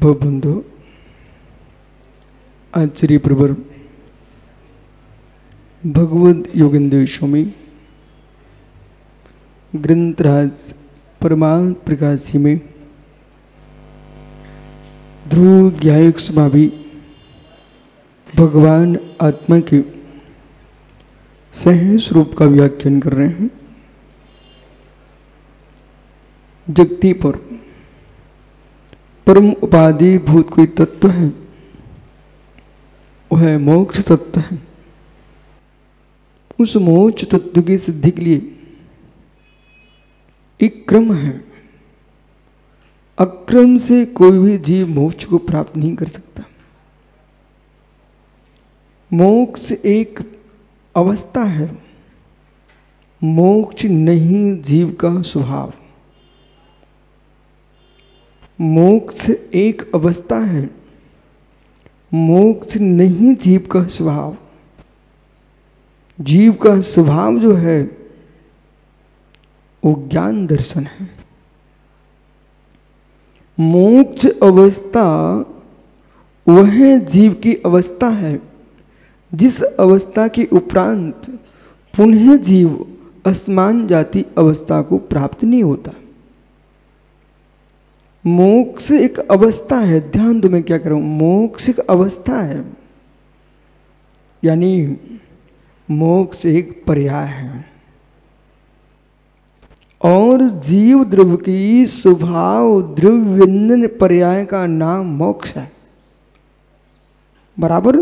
बंधु आचार्य प्रवर भगवद योगेंद्र स्वामी ग्रंथराज परमात्म प्रकाशी में ध्रुव ज्ञायक स्वामी भगवान आत्मा के सहज रूप का व्याख्यान कर रहे हैं। जगती पर परम उपाधि भूत कोई तत्व है, वह मोक्ष तत्व है। उस मोक्ष तत्व की सिद्धि के लिए एक क्रम है। अक्रम से कोई भी जीव मोक्ष को प्राप्त नहीं कर सकता। मोक्ष एक अवस्था है, मोक्ष नहीं जीव का स्वभाव। मोक्ष एक अवस्था है, मोक्ष नहीं जीव का स्वभाव। जीव का स्वभाव जो है वो ज्ञान दर्शन है। मोक्ष अवस्था वह जीव की अवस्था है जिस अवस्था के उपरांत पुनः जीव असमान जाति अवस्था को प्राप्त नहीं होता। मोक्ष एक अवस्था है। ध्यान दो मैं क्या कर रहा हूं। मोक्ष एक अवस्था है, यानी मोक्ष एक पर्याय है। और जीव द्रव्य की स्वभाव द्रव्य व्यंजन पर्याय का नाम मोक्ष है। बराबर।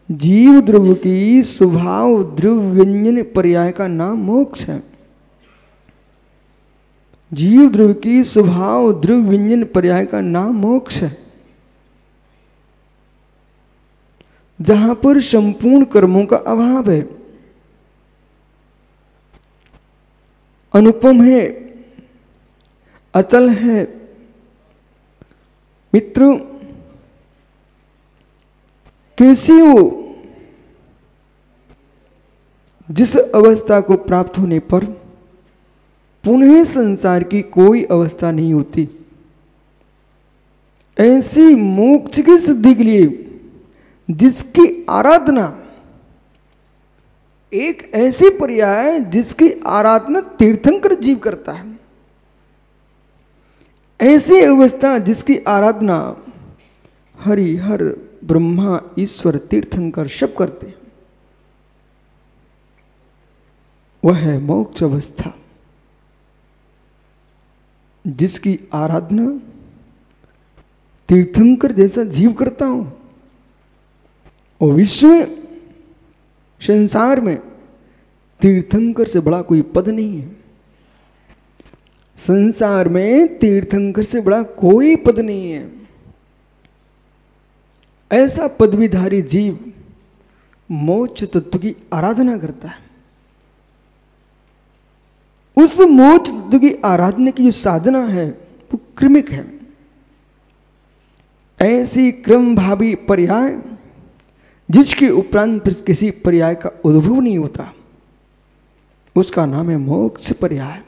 जीव द्रव्य की स्वभाव द्रव्य व्यंजन पर्याय का नाम मोक्ष है। जीव द्रव्य की स्वभाव द्रव्य व्यंजन पर्याय का नाम मोक्ष है। जहां पर संपूर्ण कर्मों का अभाव है, अनुपम है, अचल है। मित्र, कैसी हो जिस अवस्था को प्राप्त होने पर पुनः संसार की कोई अवस्था नहीं होती। ऐसी मोक्ष की सिद्धि के लिए जिसकी आराधना एक ऐसी पर्याय जिसकी आराधना तीर्थंकर जीव करता है, ऐसी अवस्था जिसकी आराधना हरि हर ब्रह्मा ईश्वर तीर्थंकर सब करते हैं, वह है मोक्ष अवस्था। जिसकी आराधना तीर्थंकर जैसा जीव करता हूं, और विश्व में संसार में तीर्थंकर से बड़ा कोई पद नहीं है। संसार में तीर्थंकर से बड़ा कोई पद नहीं है। ऐसा पदवीधारी जीव मोक्ष तत्व की आराधना करता है। उस मोक्ष तत्व की आराधना की जो साधना है वो क्रमिक है। ऐसी क्रम भावी पर्याय जिसके उपरांत किसी पर्याय का उद्भव नहीं होता, उसका नाम है मोक्ष पर्याय।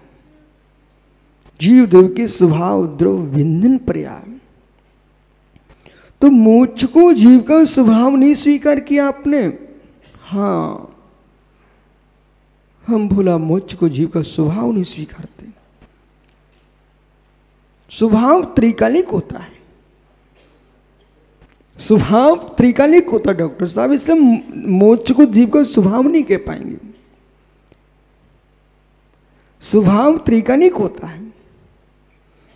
जीव द्रव्य के स्वभाव द्रव्य व्यंजन पर्याय। तो मोक्ष को जीव का स्वभाव नहीं स्वीकार किया आपने। हाँ, हम भोला मोक्ष को जीव का स्वभाव नहीं स्वीकारते। स्वभाव त्रिकालिक होता है। स्वभाव त्रिकालिक होता है डॉक्टर साहब, इसलिए मोक्ष को जीव का स्वभाव नहीं कह पाएंगे। स्वभाव त्रिकालिक होता है।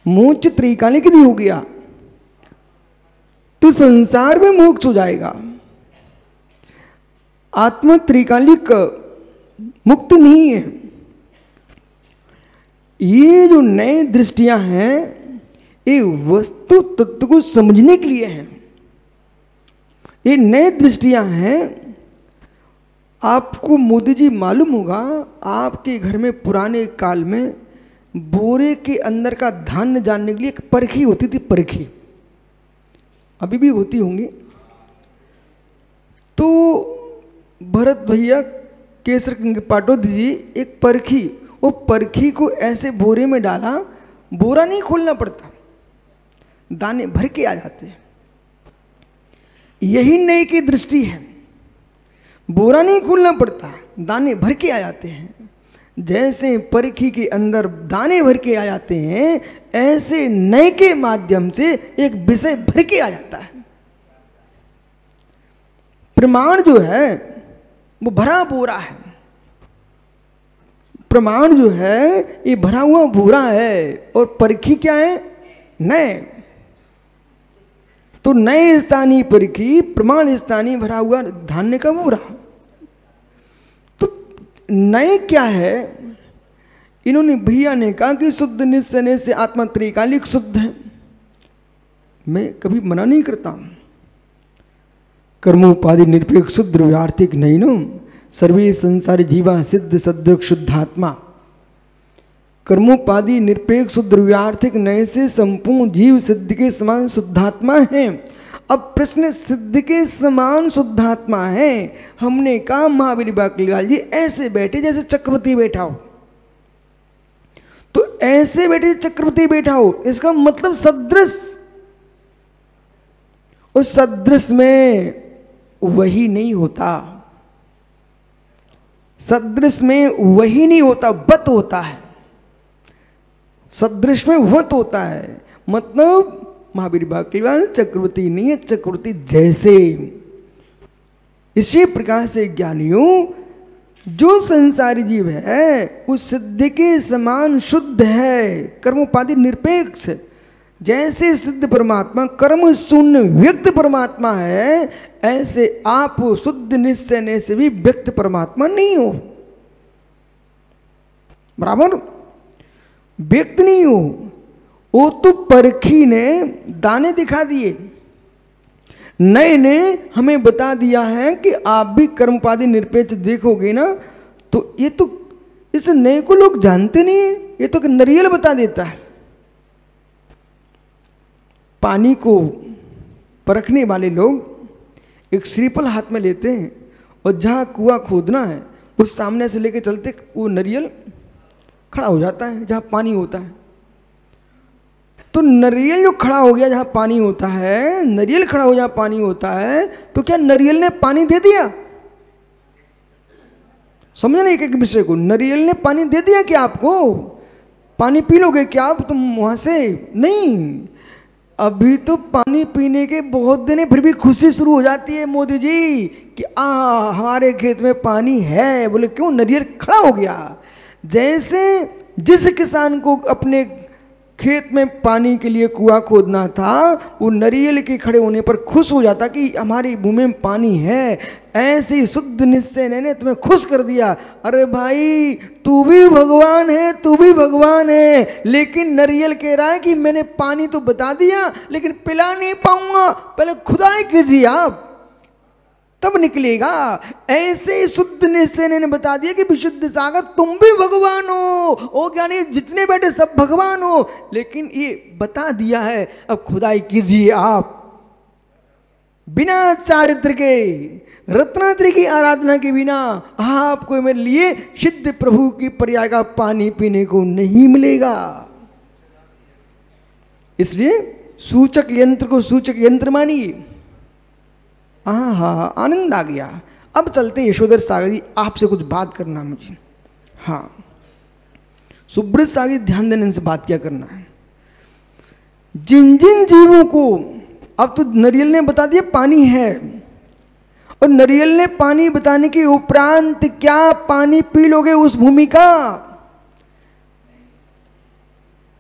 मोक्ष त्रिकालिक यदि हो गया तो संसार में मोक्ष हो जाएगा। आत्मा त्रिकालिक मुक्त नहीं है। ये जो नए दृष्टियां हैं, ये वस्तु तत्व को समझने के लिए हैं। ये नए दृष्टियां हैं। आपको मोदी जी मालूम होगा, आपके घर में पुराने काल में बोरे के अंदर का धान्य जानने के लिए एक परखी होती थी। परखी अभी भी होती होंगी। तो भरत भैया केसर पाटोदी जी एक परखी, वो परखी को ऐसे बोरे में डाला, बोरा नहीं खोलना पड़ता, दाने भर के आ जाते हैं। यही नई की दृष्टि है, बोरा नहीं खोलना पड़ता, दाने भर के आ जाते हैं। जैसे परखी के अंदर दाने भर के आ जाते हैं, ऐसे नए के माध्यम से एक विषय भर के आ जाता है। प्रमाण जो है वो भरा बोरा है, प्रमाण जो है ये भरा हुआ बोरा है, और परखी क्या है? नए। तो नए स्थानीय परखी, प्रमाण स्थानीय भरा हुआ धान्य का बोरा। तो नए क्या है? इन्होंने भैया ने कहा कि शुद्ध निश्चय से आत्मा त्रिकालिक शुद्ध है। मैं कभी मना नहीं करता, कर्मोपाधि निरपेक्ष शुद्ध व्यार्थिक नहीं नो, सर्वे संसार जीवा सिद्ध सदृक शुद्धात्मा। कर्मोपाधि निरपेक्ष शुद्ध व्यार्थिक नए से संपूर्ण जीव सिद्ध के समान शुद्धात्मा है। अब प्रश्न, सिद्ध के समान शुद्धात्मा है, हमने कहा महावीर बाकलीवाल जी ऐसे बैठे जैसे चक्रवर्ती बैठा हो। तो ऐसे बैठे चक्रवर्ती बैठा हो, इसका मतलब सदृश। उस सदृश में वही नहीं होता, सदृश में वही नहीं होता, वत होता है। सदृश में वत होता है, मतलब महावीर बाकलीवाल चक्रवर्ती नहीं है, चक्रवर्ती जैसे। इसी प्रकार से ज्ञानियों, जो संसारी जीव है उस सिद्ध के समान शुद्ध है, कर्मोपाधि निरपेक्ष। जैसे सिद्ध परमात्मा कर्म शून्य व्यक्त परमात्मा है, ऐसे आप शुद्ध निश्चय से भी व्यक्त परमात्मा नहीं हो, बराबर व्यक्त नहीं हो। वो तो परखी ने दाने दिखा दिए, नए ने हमें बता दिया है कि आप भी कर्मोपाधि निरपेक्ष देखोगे ना, तो ये तो इस नए को लोग जानते नहीं है, ये तो नरियल बता देता है। पानी को परखने वाले लोग एक श्रीफल हाथ में लेते हैं, और जहाँ कुआं खोदना है उस सामने से लेके चलते, वो नरियल खड़ा हो जाता है जहाँ पानी होता है। तो नरियल जो खड़ा हो गया जहाँ पानी होता है, नरियल खड़ा हो जहाँ पानी होता है, तो क्या नरियल ने पानी दे दिया? समझे ना एक एक विषय को। नरियल ने पानी दे दिया क्या आपको? पानी पी लोगे क्या आप तुम वहाँ से? नहीं, अभी तो पानी पीने के बहुत दिन है, फिर भी खुशी शुरू हो जाती है मोदी जी कि हमारे खेत में पानी है। बोले क्यों? नरियल खड़ा हो गया। जैसे जिस किसान को अपने खेत में पानी के लिए कुआं खोदना था, वो नरियल के खड़े होने पर खुश हो जाता कि हमारी भूमि में पानी है, ऐसे ही शुद्ध निश्चय ने तुम्हें खुश कर दिया। अरे भाई तू भी भगवान है, तू भी भगवान है। लेकिन नरियल कह रहा है कि मैंने पानी तो बता दिया लेकिन पिला नहीं पाऊंगा, पहले खुदाई कीजिए आप, तब निकलेगा। ऐसे शुद्ध निश्चय ने बता दिया कि विशुद्ध सागर तुम भी भगवान हो, ओ ज्ञानी जितने बैठे सब भगवान हो, लेकिन ये बता दिया है, अब खुदाई कीजिए आप। बिना चारित्र के, रत्नात्रि की आराधना के बिना आपको मेरे लिए सिद्ध प्रभु की पर्याय का पानी पीने को नहीं मिलेगा। इसलिए सूचक यंत्र को सूचक यंत्र मानिए। हाँ, आनंद आ गया। अब चलते यशोधर सागर जी, आपसे कुछ बात करना मुझे। हाँ, सुब्रत सागर ध्यान देने से बात क्या करना है। जिन जिन जीवों को, अब तो नरियल ने बता दिया पानी है, और नरियल ने पानी बताने के उपरांत क्या पानी पी लोगे उस भूमि का?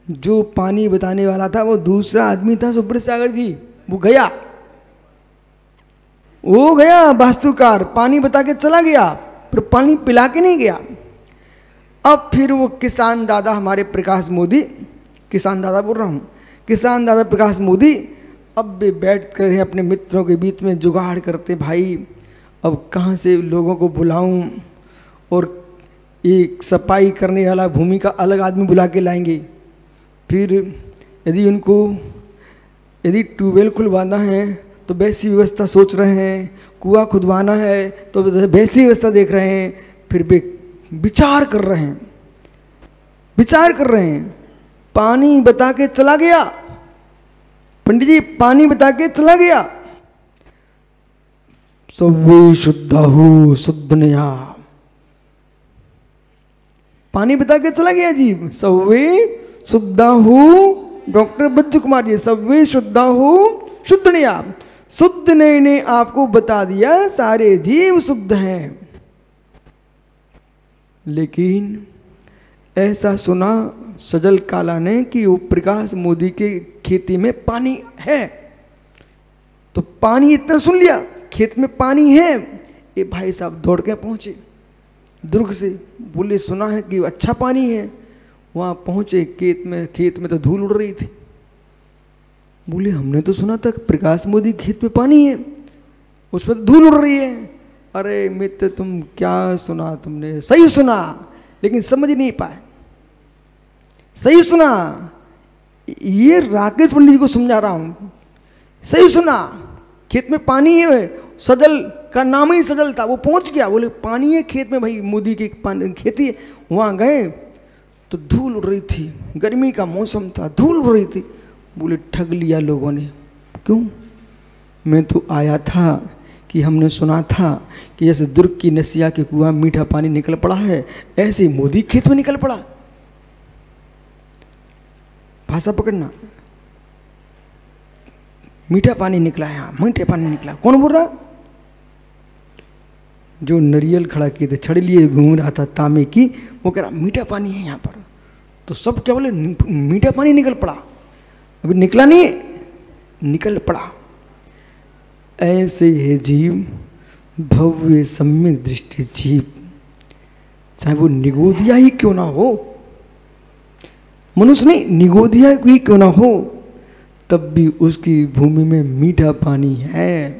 जो पानी बताने वाला था वो दूसरा आदमी था, सुब्रत सागर जी। वो गया वास्तुकार, पानी बता के चला गया, पर पानी पिला के नहीं गया। अब फिर वो किसान दादा हमारे प्रकाश मोदी, किसान दादा बोल रहा हूँ, किसान दादा प्रकाश मोदी अब भी बैठ कर अपने मित्रों के बीच में जुगाड़ करते, भाई अब कहाँ से लोगों को बुलाऊं, और एक सफाई करने वाला भूमि का अलग आदमी बुला के लाएंगे। फिर यदि ट्यूबवेल खुलवाना है तो वैसी व्यवस्था सोच रहे हैं, कुआं खुदवाना है तो वैसी व्यवस्था देख रहे हैं, फिर भी विचार कर रहे हैं। पानी बता के चला गया, पंडित जी पानी बता के चला गया। सव्वे शुद्धहु शुद्धनया, पानी बता के चला गया जी। सव्वे शुद्धहु, डॉक्टर बच्चू कुमार जी, सव्वे शुद्धहु शुद्धनया, शुद्ध ने आपको बता दिया सारे जीव शुद्ध हैं। लेकिन ऐसा सुना सजल काला ने कि वो प्रकाश मोदी के खेती में पानी है, तो पानी इतना सुन लिया, खेत में पानी है। ये भाई साहब दौड़ के पहुंचे दुर्ग से, बोले सुना है कि अच्छा पानी है। वहां पहुंचे, खेत में तो धूल उड़ रही थी। बोले हमने तो सुना था प्रकाश मोदी खेत में पानी है, उसमें तो धूल उड़ रही है। अरे मित्र तुम क्या सुना, तुमने सही सुना लेकिन समझ नहीं पाए। सही सुना, ये राकेश पंडित जी को समझा रहा हूं। सही सुना, खेत में पानी है। सजल का नाम ही सजल था, वो पहुंच गया। बोले पानी है खेत में भाई, मोदी की खेती है। वहां गए तो धूल उड़ रही थी, गर्मी का मौसम था, धूल उड़ रही थी। बोले ठग लिया लोगों ने। क्यों? मैं तो आया था कि हमने सुना था कि जैसे दुर्ग की नसिया के कुआं मीठा पानी निकल पड़ा है, ऐसे मोदी खेत में निकल पड़ा। भाषा पकड़ना, मीठा पानी निकला है, मीठा पानी निकला। कौन बोल रहा? जो नरियल खड़ा किए थे, छड़ लिए घूम रहा था तांबे की, वो कह रहा मीठा पानी है यहाँ पर। तो सब क्या बोले, मीठा पानी निकल पड़ा। अभी निकला नहीं, निकल पड़ा। ऐसे है जीव, भव्य सम्यक दृष्टि जीव, चाहे वो निगोदिया ही क्यों ना हो, मनुष्य नहीं निगोदिया ही क्यों ना हो, तब भी उसकी भूमि में मीठा पानी है।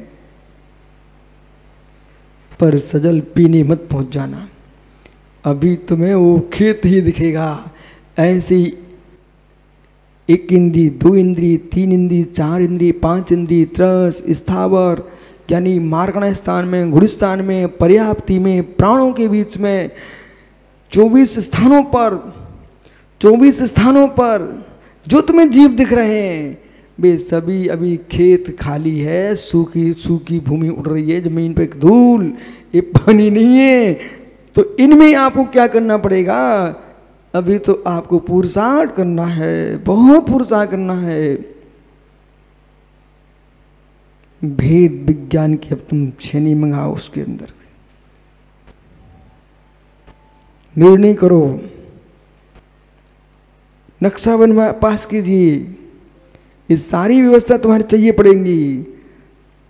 पर सजल पीने मत पहुंच जाना, अभी तुम्हें वो खेत ही दिखेगा। ऐसी एक इंद्री, दो इंद्री, तीन इंद्री, चार इंद्री, पांच इंद्री, त्रस स्थावर, यानी मार्गण स्थान में, गुड़स्थान में, पर्याप्ति में, प्राणों के बीच में 24 स्थानों पर जो तुम्हें जीव दिख रहे हैं, वे सभी अभी खेत खाली है, सूखी भूमि उड़ रही है, जमीन पे धूल, ये पानी नहीं है। तो इनमें आपको क्या करना पड़ेगा? अभी तो आपको पुरुषार्थ करना है, बहुत पुरुषार्थ करना है। भेद विज्ञान की अब तुम छेनी मंगाओ, उसके अंदर निर्णय करो, नक्शा बनवा पास कीजिए। ये सारी व्यवस्था तुम्हारी चाहिए पड़ेंगी।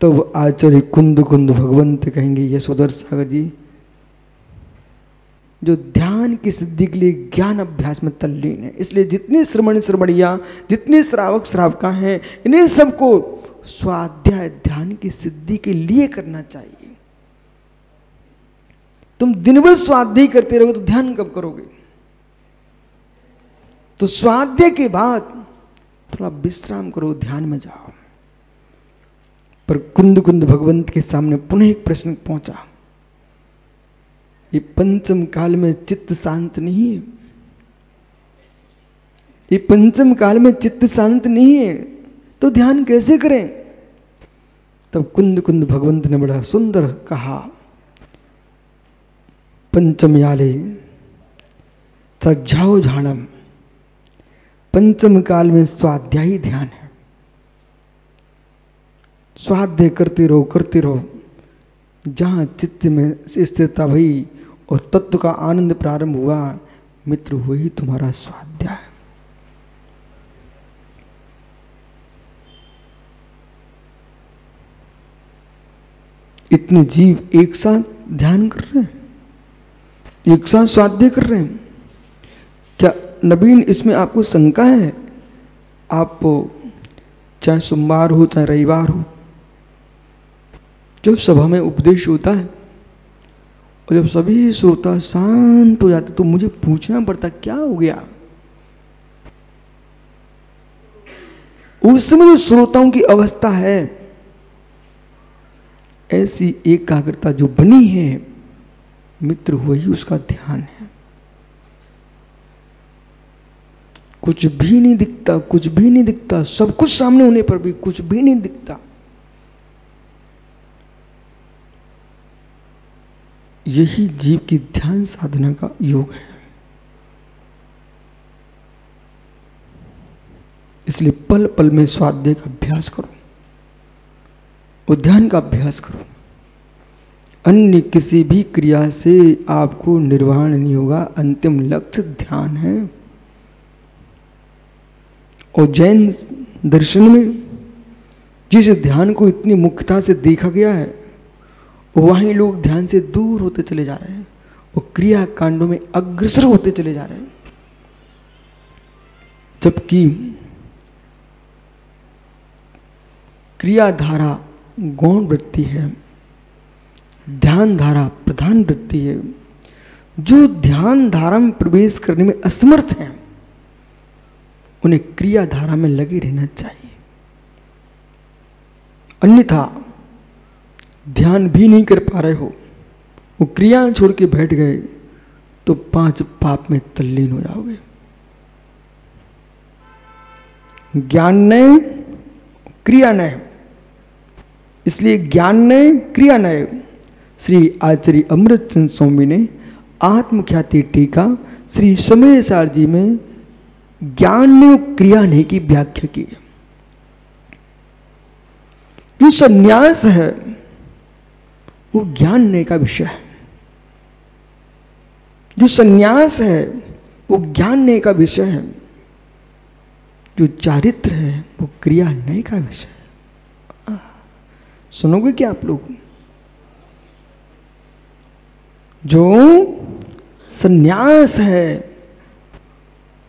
तो आचार्य कुंद भगवंत कहेंगे, यशोधर सागर जी, जो ध्यान की सिद्धि के लिए ज्ञान अभ्यास में तल्लीन है, इसलिए जितने श्रमणिया, जितने श्रावक श्रावका हैं, इन्हें सबको स्वाध्याय ध्यान की सिद्धि के लिए करना चाहिए। तुम दिन भर स्वाध्याय करते रहोगे तो ध्यान कब करोगे? तो स्वाध्याय के बाद थोड़ा विश्राम करो, ध्यान में जाओ। पर कुंद भगवंत के सामने पुनः एक प्रश्न पहुंचा, ये पंचम काल में चित्त शांत नहीं है, ये पंचम काल में चित्त शांत नहीं है, तो ध्यान कैसे करें? तब कुंद भगवंत ने बड़ा सुंदर कहा, पंचम याले सज्जाओ झाणम, पंचम काल में स्वाध्यायी ध्यान है। स्वाध्याय करते रहो, जहां चित्त में स्थिरता हुई और तत्व का आनंद प्रारंभ हुआ, मित्र, वही तुम्हारा स्वाध्याय। इतने जीव एक साथ ध्यान कर रहे हैं, एक साथ स्वाध्याय कर रहे हैं। क्या नवीन इसमें आपको शंका है? आप चाहे सोमवार हो चाहे रविवार हो, जब सभा में उपदेश होता है और जब सभी श्रोता शांत हो जाते, तो मुझे पूछना पड़ता क्या हो गया। उस समय जो श्रोताओं की अवस्था है, ऐसी एकाग्रता जो बनी है, मित्र, वही उसका ध्यान है। कुछ भी नहीं दिखता, कुछ भी नहीं दिखता, सब कुछ सामने होने पर भी कुछ भी नहीं दिखता। यही जीव की ध्यान साधना का योग है। इसलिए पल पल में स्वाध्याय का अभ्यास करो, ध्यान का अभ्यास करो। अन्य किसी भी क्रिया से आपको निर्वाण नहीं होगा, अंतिम लक्ष्य ध्यान है। और जैन दर्शन में जिस ध्यान को इतनी मुख्यता से देखा गया है, वहीं लोग ध्यान से दूर होते चले जा रहे हैं और क्रिया कांडों में अग्रसर होते चले जा रहे हैं। जबकि क्रियाधारा गौण वृत्ति है, ध्यान धारा प्रधान वृत्ति है। जो ध्यान धारा में प्रवेश करने में असमर्थ हैं, उन्हें क्रिया धारा में लगे रहना चाहिए। अन्यथा ध्यान भी नहीं कर पा रहे हो, वो क्रिया छोड़ के बैठ गए तो 5 पाप में तल्लीन हो जाओगे। ज्ञान नय, क्रिया नय। इसलिए ज्ञान नय, क्रिया नय। श्री आचार्य अमृतचंद स्वामी ने आत्मख्याति टीका श्री समय सार जी में ज्ञान ने क्रिया नहीं की व्याख्या की। जो संन्यास है वो ज्ञान ने का विषय है। जो संन्यास है वो ज्ञान ने का विषय है। जो चारित्र है वो क्रिया नय का विषय है। सुनोगे क्या आप लोग? जो संन्यास है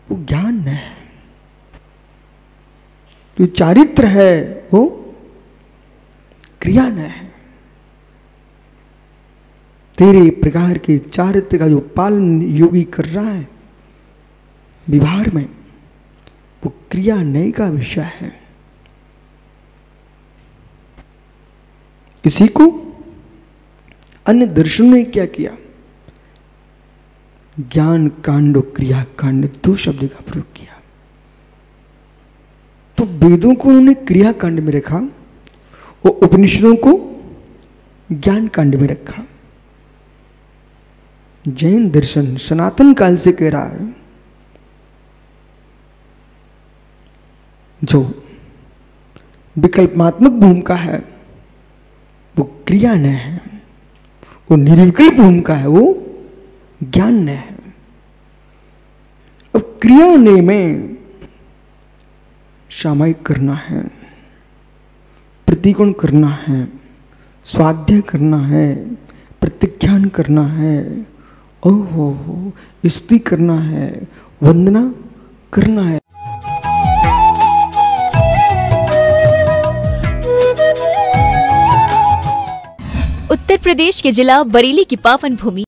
वो ज्ञान है, जो चारित्र है वो क्रिया न है। तेरे प्रकार के चारित्र का जो पालन योगी कर रहा है व्यवहार में, वो क्रिया नय का विषय है। इसी को अन्य दर्शनों ने क्या किया? ज्ञान कांड और क्रिया कांड 2 शब्द का प्रयोग किया। तो वेदों को उन्होंने क्रिया कांड में रखा और उपनिषदों को ज्ञान कांड में रखा। जैन दर्शन सनातन काल से कह रहा है जो विकल्पात्मक भूमिका है वो क्रिया न है, वो निर्विकल्प भूमिका है वो ज्ञान न है। अब क्रिया ने में सामायिक करना है, प्रतिकोण करना है, स्वाध्याय करना है, प्रत्याख्यान करना है, ओहो स्तुति करना है, वंदना करना है। उत्तर प्रदेश के जिला बरेली की पावन भूमि